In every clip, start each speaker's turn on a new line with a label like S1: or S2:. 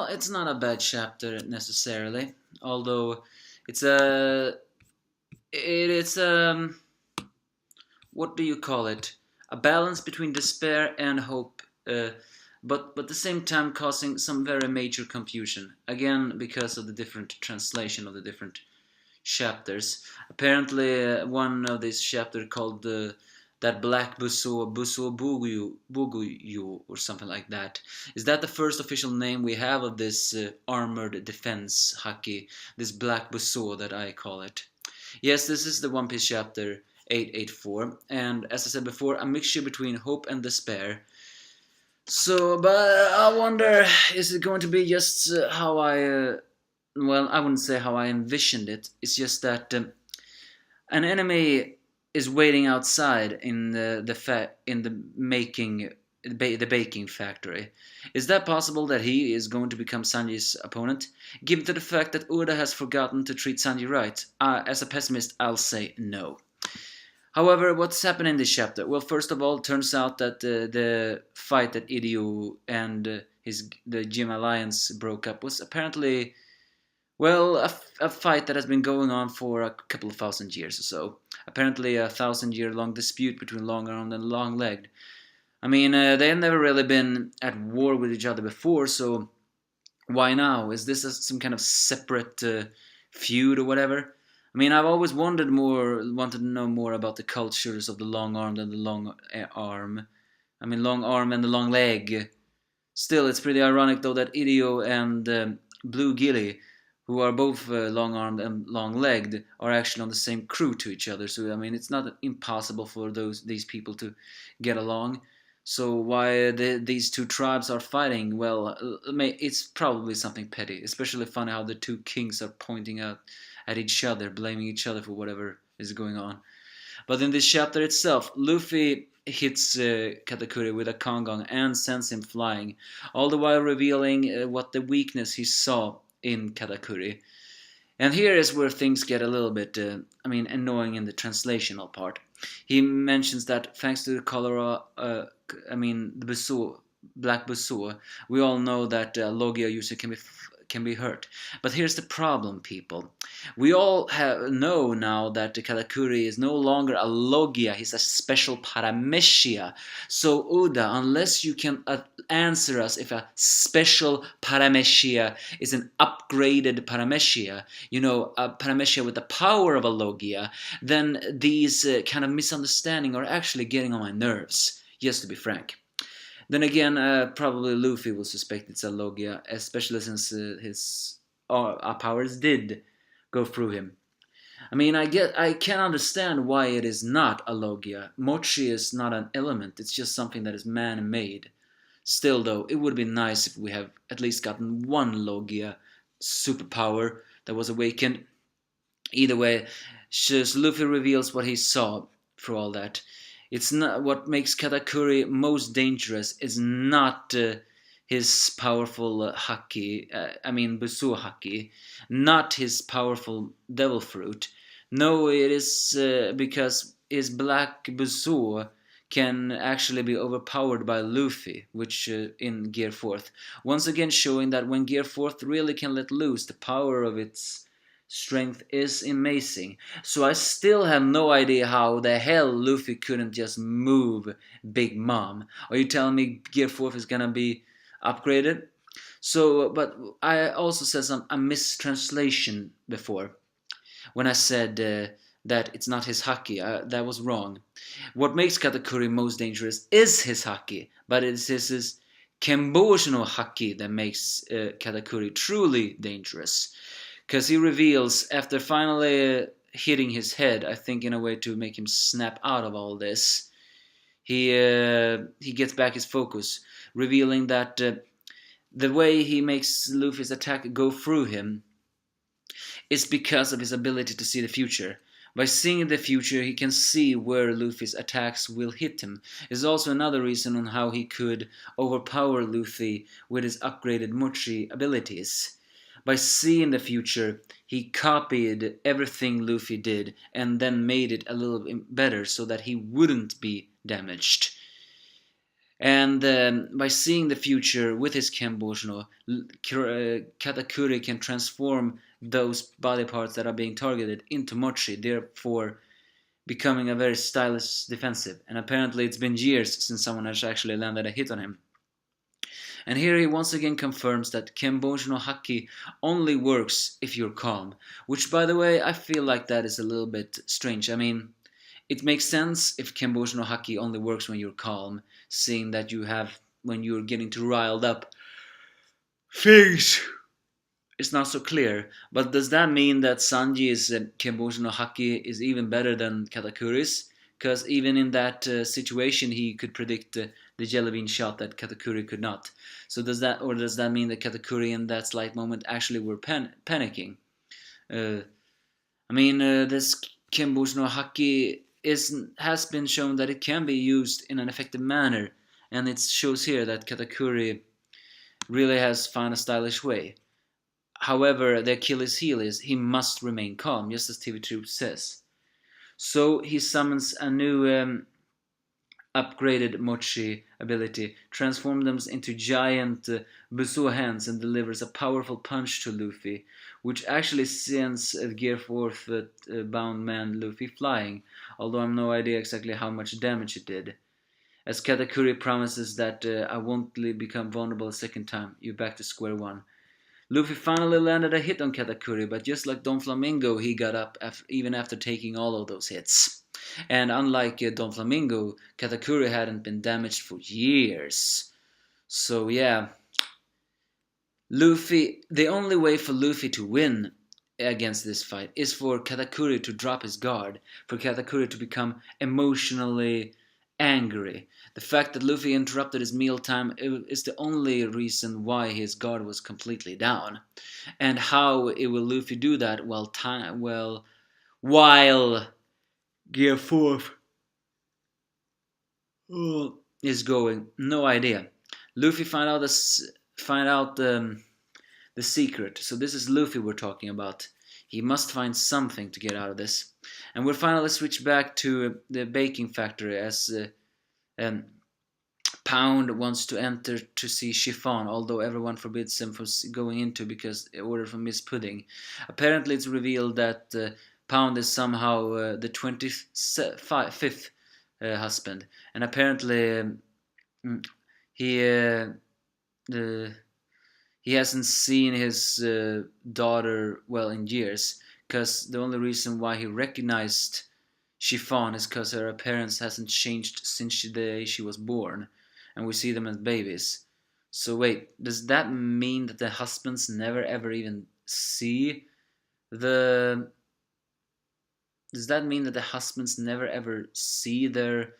S1: Well, it's not a bad chapter necessarily, although it's a it's what do you call it? A balance between despair and hope, but at the same time causing some very major confusion. Again, because of the different translation of the different chapters. Apparently, one of these chapters called that Black Buso Buguyu or something like that. Is that the first official name we have of this armored defense haki? This Black Buso that I call it. Yes, this is the One Piece chapter 884, and as I said before, a mixture between hope and despair. So, but I wonder, is it going to be just how well, I wouldn't say how I envisioned it. It's just that an enemy is waiting outside in the making the baking factory. Is that possible that he is going to become Sanji's opponent? Given to the fact that Oda has forgotten to treat Sanji right, as a pessimist, I'll say no. However, what's happened in this chapter? Well, first of all, it turns out that the fight that Idio and the Gym Alliance broke up was apparently, well, a fight that has been going on for a couple of thousand years or so. Apparently, a 1,000-year-long dispute between Long-Armed and Long-Legged. I mean, they've never really been at war with each other before, so why now? Is this some kind of separate feud or whatever? I mean, I've always wanted to know more about the cultures of the long armed and the long arm. I mean, long arm and the long leg. Still, it's pretty ironic though that Idio and Blue Gilly, who are both long-armed and long-legged, are actually on the same crew to each other. So I mean, it's not impossible for these people to get along. So why these two tribes are fighting? Well, it's probably something petty. Especially funny how the two kings are pointing out at each other, blaming each other for whatever is going on. But in this chapter itself, Luffy hits Katakuri with a Kangong and sends him flying, all the while revealing what the weakness he saw in Katakuri. And here is where things get a little bit, annoying in the translational part. He mentions that thanks to the cholera, the Busou, Black Busou, we all know that Logia user can be hurt. But here's the problem, people. We all know now that the Katakuri is no longer a Logia, he's a special Paramecia. So Oda, unless you can answer us if a special Paramecia is an upgraded Paramecia, a Paramecia with the power of a Logia, then these kind of misunderstandings are actually getting on my nerves, just to be frank. Then again, probably Luffy will suspect it's a Logia, especially since his powers did go through him. I mean, I can understand why it is not a Logia. Mochi is not an element, it's just something that is man-made. Still though, it would be nice if we have at least gotten one Logia superpower that was awakened. Either way, just Luffy reveals what he saw through all that. It's not what makes Katakuri most dangerous is not his powerful haki, Busou haki, not his powerful devil fruit. No, it is because his black Busou can actually be overpowered by Luffy, which in Gear 4th. Once again showing that when Gear 4th really can let loose, the power of its strength is amazing. So I still have no idea how the hell Luffy couldn't just move Big Mom. Are you telling me Gear 4th is gonna be upgraded? So, but I also said a mistranslation before when I said that it's not his haki. That was wrong. What makes Katakuri most dangerous is his haki, but it's his Kemboshi no haki that makes Katakuri truly dangerous. Because he reveals, after finally hitting his head, I think in a way to make him snap out of all this, he gets back his focus, revealing that the way he makes Luffy's attack go through him is because of his ability to see the future. By seeing the future, he can see where Luffy's attacks will hit him. Is also another reason on how he could overpower Luffy with his upgraded Mochi abilities. By seeing the future, he copied everything Luffy did and then made it a little bit better so that he wouldn't be damaged. And by seeing the future with his Kenboshno, Katakuri can transform those body parts that are being targeted into mochi, therefore becoming a very stylish defensive. And apparently it's been years since someone has actually landed a hit on him. And here he once again confirms that Kenbouji no Haki only works if you're calm. Which, by the way, I feel like that is a little bit strange. I mean, it makes sense if Kenbouji no Haki only works when you're calm, seeing that you have, when you're getting too riled up, things it's not so clear. But does that mean that Sanji's Kenbouji no Haki is even better than Katakuri's? Because even in that situation, he could predict the jelly bean shot that Katakuri could not. So does that mean that Katakuri in that slight moment actually were panicking? Uh, this Kenbouji no Haki has been shown that it can be used in an effective manner, and it shows here that Katakuri really has found a stylish way. However, the Achilles heel is he must remain calm, just as TV Troop says. So he summons a new upgraded Mochi ability, transforms them into giant Busuo hands, and delivers a powerful punch to Luffy, which actually sends Gear 4th bound man Luffy flying, although I have no idea exactly how much damage it did. As Katakuri promises that I won't become vulnerable a second time, you're back to square one. Luffy finally landed a hit on Katakuri, but just like Don Flamingo, he got up even after taking all of those hits. And unlike Don Flamingo, Katakuri hadn't been damaged for years. So yeah, the only way for Luffy to win against this fight is for Katakuri to drop his guard, for Katakuri to become emotionally angry. The fact that Luffy interrupted his mealtime is the only reason why his guard was completely down. And how will Luffy do that while Gear 4 is going? No idea. Luffy find out the secret. So this is Luffy we're talking about. He must find something to get out of this. And we'll finally switch back to the baking factory as Pound wants to enter to see Chiffon, although everyone forbids him from going into because order from Miss Pudding. Apparently it's revealed that Pound is somehow the 25th husband. And apparently he he hasn't seen his daughter well in years, because the only reason why he recognized Chiffon is because her appearance hasn't changed since the day she was born, and we see them as babies. So wait, does that mean that the husbands never ever even see the does that mean that the husbands never ever see their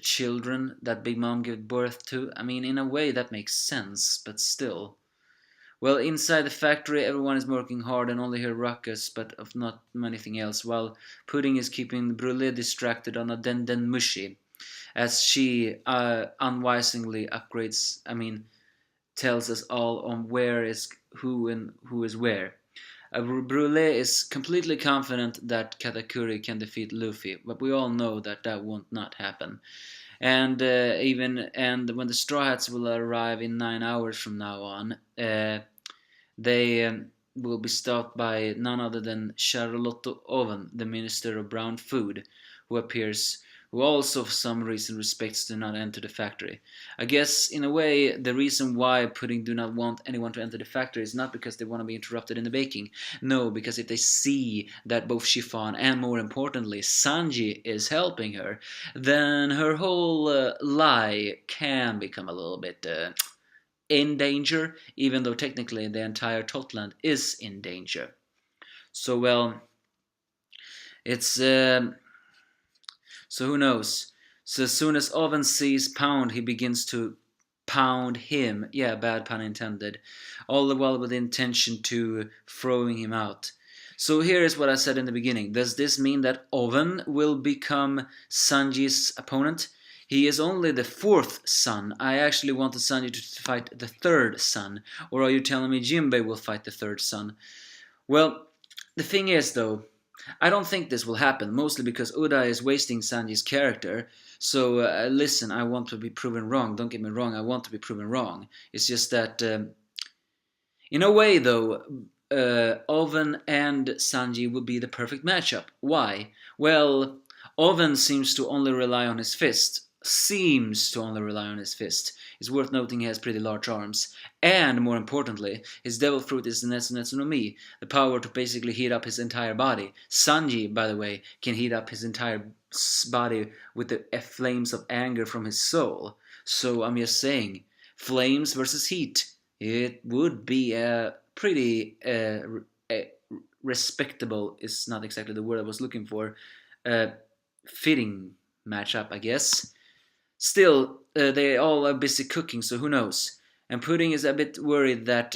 S1: children that Big Mom gave birth to? I mean, in a way that makes sense, but still. Well, inside the factory, everyone is working hard and only hear ruckus, but of not anything else, while Pudding is keeping Brûlée distracted on a Den Den Mushi, as she unwisely tells us all on where is who and who is where. Brûlée is completely confident that Katakuri can defeat Luffy, but we all know that that won't not happen. And when the Straw Hats will arrive in 9 hours from now on, they will be stopped by none other than Charlotte Oven, the Minister of Brown Food, who also for some reason respects do not enter the factory. I guess in a way the reason why Pudding do not want anyone to enter the factory is not because they want to be interrupted in the baking. No, because if they see that both Chiffon and more importantly Sanji is helping her, then her whole lie can become a little bit in danger, even though technically the entire Totland is in danger. So well, it's so who knows? So as soon as Oven sees Pound, he begins to pound him. Yeah, bad pun intended. All the while with the intention to throwing him out. So here is what I said in the beginning. Does this mean that Oven will become Sanji's opponent? He is only the 4th son. I actually wanted Sanji to fight the 3rd son. Or are you telling me Jinbei will fight the 3rd son? Well, the thing is though, I don't think this will happen, mostly because Oda is wasting Sanji's character. So listen, I want to be proven wrong. Don't get me wrong, I want to be proven wrong. It's just that, in a way, though, Oven and Sanji would be the perfect matchup. Why? Well, Oven seems to only rely on his fist. Seems to only rely on his fist. It's worth noting he has pretty large arms. And, more importantly, his devil fruit is the Netsu Netsu no Mi, the power to basically heat up his entire body. Sanji, by the way, can heat up his entire body with the flames of anger from his soul. So I'm just saying, flames versus heat. It would be a pretty respectable, is not exactly the word I was looking for, fitting matchup, I guess. Still, they all are busy cooking, so who knows? And Pudding is a bit worried that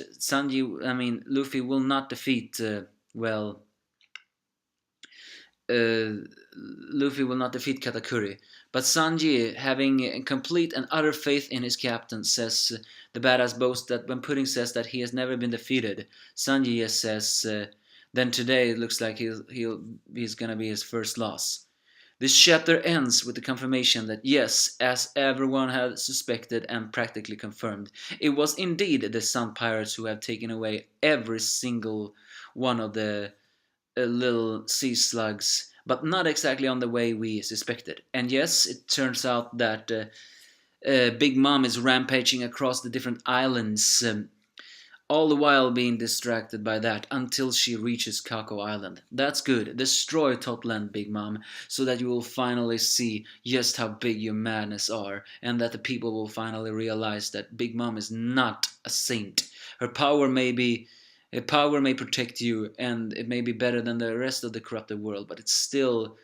S1: Luffy will not defeat, well, Luffy will not defeat Katakuri. But Sanji, having complete and utter faith in his captain, says the badass boast that when Pudding says that he has never been defeated, Sanji just says, then today it looks like he's gonna be his first loss. This chapter ends with the confirmation that yes, as everyone had suspected and practically confirmed, it was indeed the Sun Pirates who have taken away every single one of the little sea slugs, but not exactly on the way we suspected. And yes, it turns out that Big Mom is rampaging across the different islands, all the while being distracted by that until she reaches Kako Island. That's good. Destroy Totland, Big Mom, so that you will finally see just how big your madness are, and that the people will finally realize that Big Mom is not a saint. Her power may protect you, and it may be better than the rest of the corrupted world, but it's still,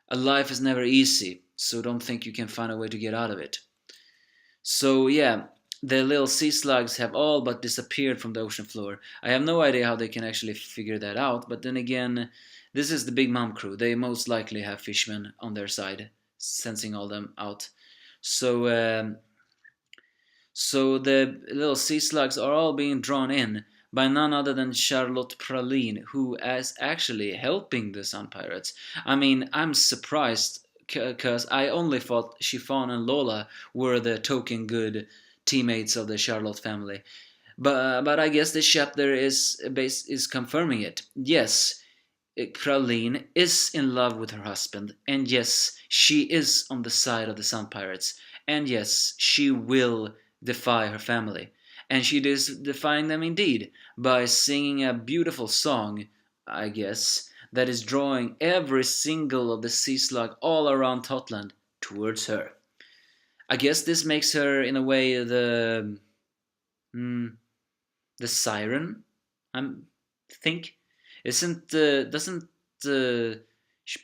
S1: a life is never easy, so don't think you can find a way to get out of it. So yeah, the little sea slugs have all but disappeared from the ocean floor. I have no idea how they can actually figure that out, but then again, this is the Big Mom crew. They most likely have fishmen on their side, sensing all them out. So the little sea slugs are all being drawn in by none other than Charlotte Praline, who is actually helping the Sun Pirates. I mean, I'm surprised, because I only thought Chiffon and Lola were the token good teammates of the Charlotte family. But I guess this chapter is confirming it. Yes, Praline is in love with her husband, and yes, she is on the side of the Sun Pirates, and yes, she will defy her family. And she is defying them indeed by singing a beautiful song, I guess, that is drawing every single of the sea slug all around Totland towards her. I guess this makes her, in a way, the siren. I think doesn't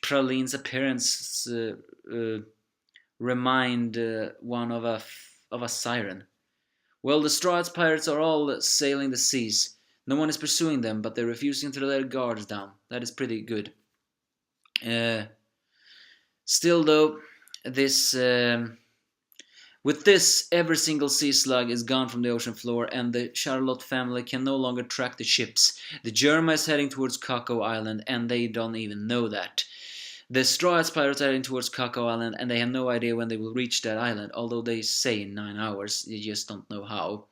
S1: Praline's appearance remind one of a siren? Well, the Straw Hats pirates are all sailing the seas. No one is pursuing them, but they're refusing to let their guards down. That is pretty good. Still, though, this with this, every single sea slug is gone from the ocean floor, and the Charlotte family can no longer track the ships. The Jerma is heading towards Kako Island, and they don't even know that. The Straw Hats pirates are heading towards Kako Island, and they have no idea when they will reach that island, although they say in 9 hours, they just don't know how.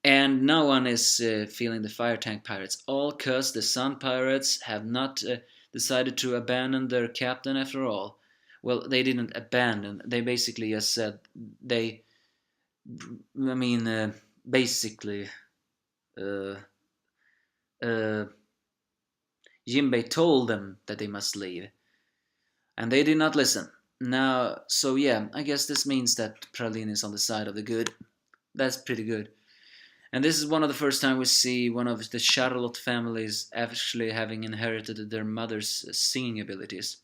S1: And no one is feeling the Fire Tank pirates, all cause the Sun Pirates have not decided to abandon their captain after all. Well, they didn't abandon, they basically just said basically, Jinbei told them that they must leave. And they did not listen. Now, so yeah, I guess this means that Praline is on the side of the good. That's pretty good. And this is one of the first time we see one of the Charlotte families actually having inherited their mother's singing abilities.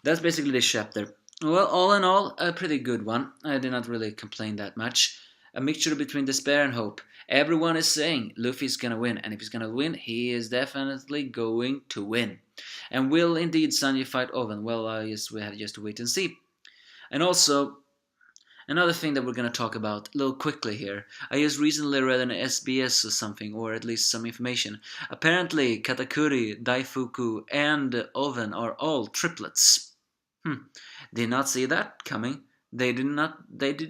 S1: That's basically this chapter. Well, all in all, a pretty good one. I did not really complain that much. A mixture between despair and hope. Everyone is saying Luffy's gonna win, and if he's gonna win, he is definitely going to win. And will indeed Sanji fight Oven? Well, I guess we have just to wait and see. And also, another thing that we're gonna talk about a little quickly here. I just recently read an SBS or something, or at least some information. Apparently, Katakuri, Daifuku, and Oven are all triplets. Hmm. Did not see that coming. They did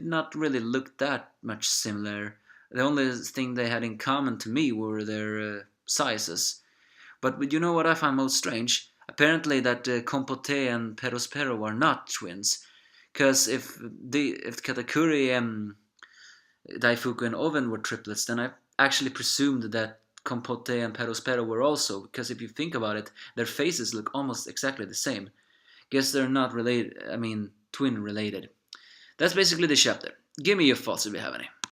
S1: not really look that much similar. The only thing they had in common to me were their sizes. But you know what I find most strange? Apparently that Compote and Perospero are not twins. Because if Katakuri, Daifuku and Oven were triplets, then I actually presumed that Compote and Perospero were also. Because if you think about it, their faces look almost exactly the same. Guess they're not related. I mean, twin related. That's basically the chapter. Give me your thoughts if you have any.